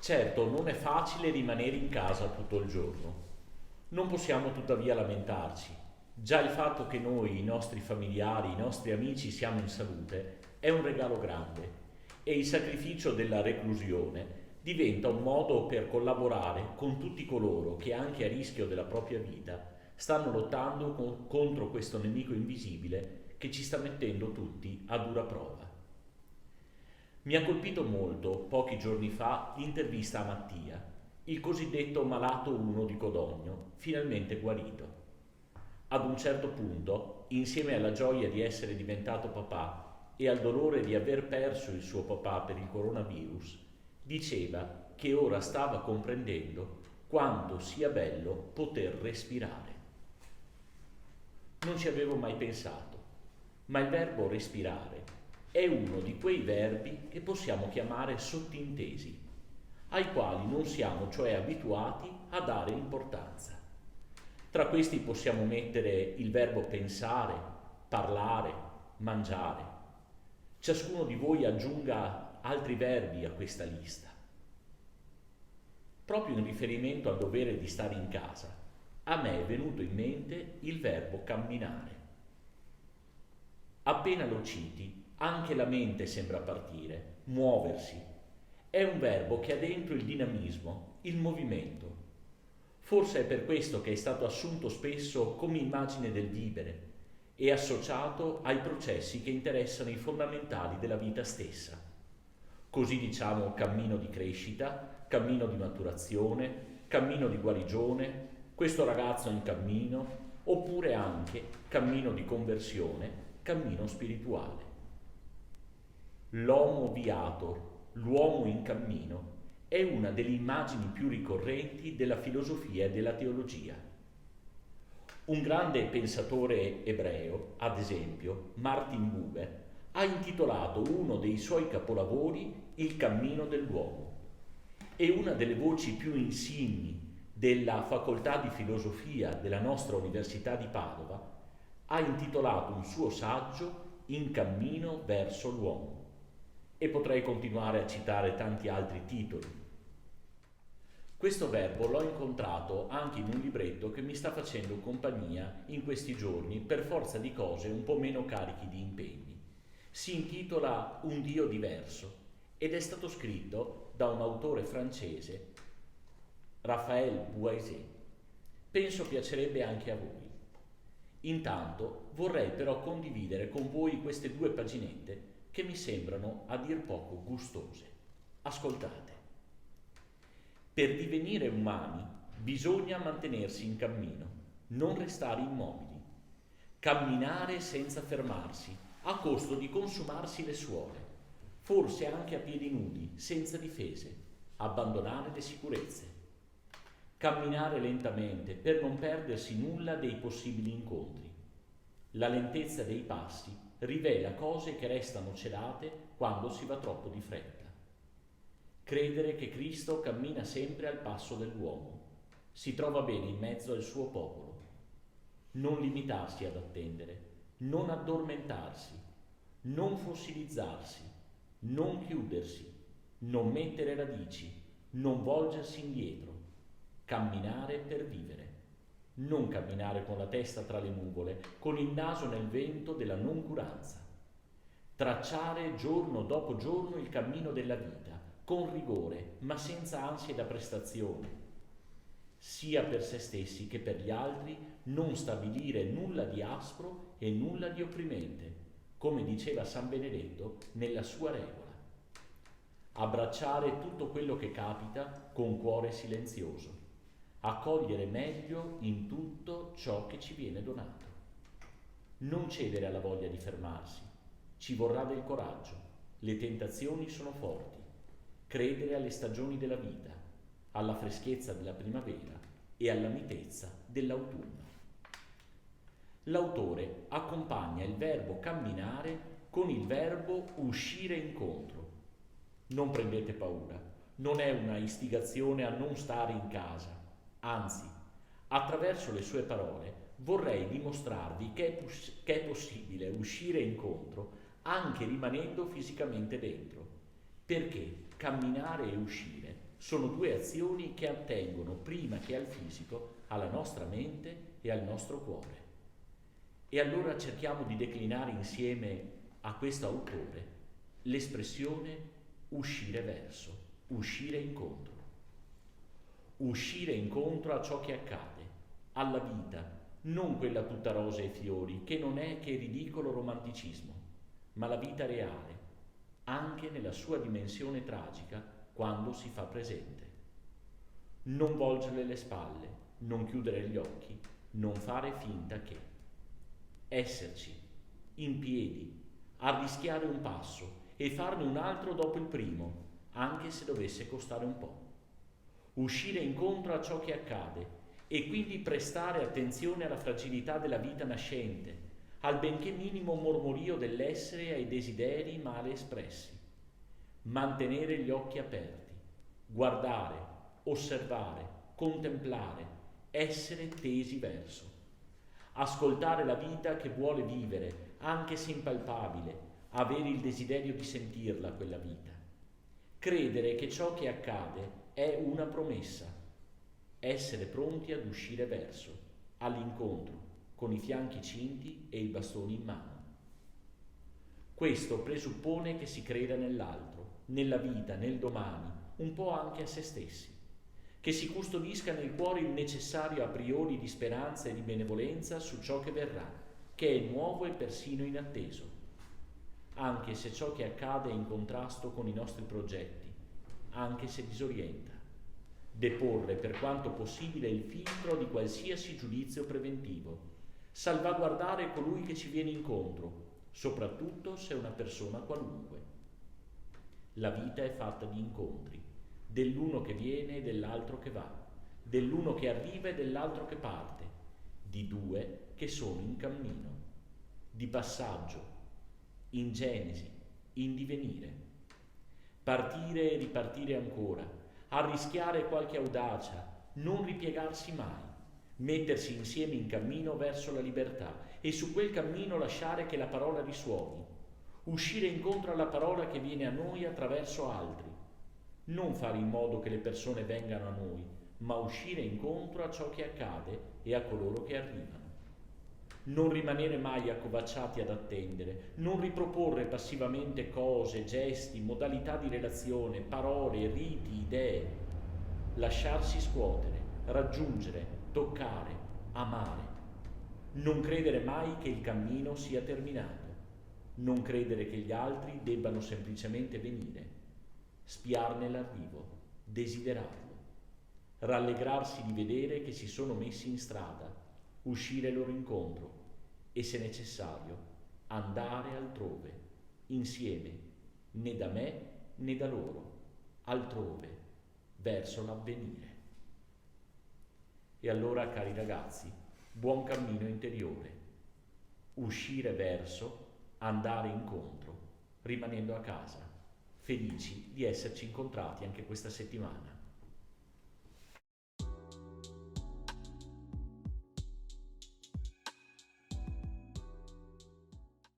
Certo, non è facile rimanere in casa tutto il giorno. Non possiamo tuttavia lamentarci. Già il fatto che noi, i nostri familiari, i nostri amici siamo in salute è un regalo grande e il sacrificio della reclusione diventa un modo per collaborare con tutti coloro che anche a rischio della propria vita stanno lottando contro questo nemico invisibile che ci sta mettendo tutti a dura prova. Mi ha colpito molto, pochi giorni fa, l'intervista a Mattia, il cosiddetto malato 1 di Codogno, finalmente guarito. Ad un certo punto, insieme alla gioia di essere diventato papà e al dolore di aver perso il suo papà per il coronavirus, diceva che ora stava comprendendo quanto sia bello poter respirare. Non ci avevo mai pensato, ma il verbo respirare è uno di quei verbi che possiamo chiamare sottintesi, ai quali non siamo cioè abituati a dare importanza. Tra questi possiamo mettere il verbo pensare, parlare, mangiare. Ciascuno di voi aggiunga altri verbi a questa lista. Proprio in riferimento al dovere di stare in casa, a me è venuto in mente il verbo camminare. Appena lo citi, anche la mente sembra partire, muoversi. È un verbo che ha dentro il dinamismo, il movimento. Forse è per questo che è stato assunto spesso come immagine del vivere e associato ai processi che interessano i fondamentali della vita stessa. Così diciamo cammino di crescita, cammino di maturazione, cammino di guarigione, questo ragazzo in cammino, oppure anche cammino di conversione, cammino spirituale. L'homo viator, l'uomo in cammino, è una delle immagini più ricorrenti della filosofia e della teologia. Un grande pensatore ebreo, ad esempio, Martin Buber, ha intitolato uno dei suoi capolavori Il cammino dell'uomo e una delle voci più insigni della facoltà di filosofia della nostra Università di Padova ha intitolato un suo saggio In cammino verso l'uomo. E potrei continuare a citare tanti altri titoli. Questo verbo l'ho incontrato anche in un libretto che mi sta facendo compagnia in questi giorni per forza di cose un po' meno carichi di impegni. Si intitola Un Dio diverso ed è stato scritto da un autore francese, Raphaël Boisé. Penso piacerebbe anche a voi. Intanto vorrei però condividere con voi queste 2 paginette che mi sembrano a dir poco gustose. Ascoltate. Per divenire umani bisogna mantenersi in cammino, non restare immobili, camminare senza fermarsi, a costo di consumarsi le suole, forse anche a piedi nudi, senza difese, abbandonare le sicurezze, camminare lentamente per non perdersi nulla dei possibili incontri. La lentezza dei passi rivela cose che restano celate quando si va troppo di fretta. Credere che Cristo cammina sempre al passo dell'uomo, si trova bene in mezzo al suo popolo. Non limitarsi ad attendere, non addormentarsi, non fossilizzarsi, non chiudersi, non mettere radici, non volgersi indietro, camminare per vivere. Non camminare con la testa tra le nuvole, con il naso nel vento della noncuranza. Tracciare giorno dopo giorno il cammino della vita, con rigore, ma senza ansie da prestazione. Sia per se stessi che per gli altri, non stabilire nulla di aspro e nulla di opprimente, come diceva San Benedetto nella sua regola. Abbracciare tutto quello che capita con cuore silenzioso. Accogliere meglio in tutto ciò che ci viene donato. Non cedere alla voglia di fermarsi, ci vorrà del coraggio, le tentazioni sono forti. Credere alle stagioni della vita, alla freschezza della primavera e alla mitezza dell'autunno. L'autore accompagna il verbo camminare con il verbo uscire incontro. Non prendete paura, non è una istigazione a non stare in casa. Anzi, attraverso le sue parole vorrei dimostrarvi che è possibile uscire incontro anche rimanendo fisicamente dentro, perché camminare e uscire sono due azioni che attengono, prima che al fisico, alla nostra mente e al nostro cuore. E allora cerchiamo di declinare insieme a questo autore l'espressione uscire verso, uscire incontro. Uscire incontro a ciò che accade, alla vita, non quella tutta rose e fiori, che non è che ridicolo romanticismo, ma la vita reale, anche nella sua dimensione tragica, quando si fa presente. Non volgere le spalle, non chiudere gli occhi, non fare finta che. Esserci, in piedi, arrischiare un passo e farne un altro dopo il primo, anche se dovesse costare un po'. Uscire incontro a ciò che accade e quindi prestare attenzione alla fragilità della vita nascente, al benché minimo mormorio dell'essere e ai desideri male espressi. Mantenere gli occhi aperti, guardare, osservare, contemplare, essere tesi verso. Ascoltare la vita che vuole vivere, anche se impalpabile, avere il desiderio di sentirla quella vita. Credere che ciò che accade è una promessa, essere pronti ad uscire verso, all'incontro, con i fianchi cinti e i bastoni in mano. Questo presuppone che si creda nell'altro, nella vita, nel domani, un po' anche a se stessi, che si custodisca nel cuore il necessario a priori di speranza e di benevolenza su ciò che verrà, che è nuovo e persino inatteso, anche se ciò che accade è in contrasto con i nostri progetti, anche se disorienta. Deporre per quanto possibile il filtro di qualsiasi giudizio preventivo, salvaguardare colui che ci viene incontro, soprattutto se è una persona qualunque. La vita è fatta di incontri, dell'uno che viene e dell'altro che va, dell'uno che arriva e dell'altro che parte, di due che sono in cammino, di passaggio, in genesi, in divenire. Partire e ripartire ancora, arrischiare qualche audacia, non ripiegarsi mai, mettersi insieme in cammino verso la libertà e su quel cammino lasciare che la parola risuoni, uscire incontro alla parola che viene a noi attraverso altri, non fare in modo che le persone vengano a noi, ma uscire incontro a ciò che accade e a coloro che arrivano. Non rimanere mai accovacciati ad attendere, non riproporre passivamente cose, gesti, modalità di relazione, parole, riti, idee. Lasciarsi scuotere, raggiungere, toccare, amare. Non credere mai che il cammino sia terminato. Non credere che gli altri debbano semplicemente venire. Spiarne l'arrivo, desiderarlo. Rallegrarsi di vedere che si sono messi in strada, uscire loro incontro e, se necessario, andare altrove, insieme, né da me né da loro, altrove, verso l'avvenire. E allora, cari ragazzi, buon cammino interiore, uscire verso, andare incontro, rimanendo a casa, felici di esserci incontrati anche questa settimana.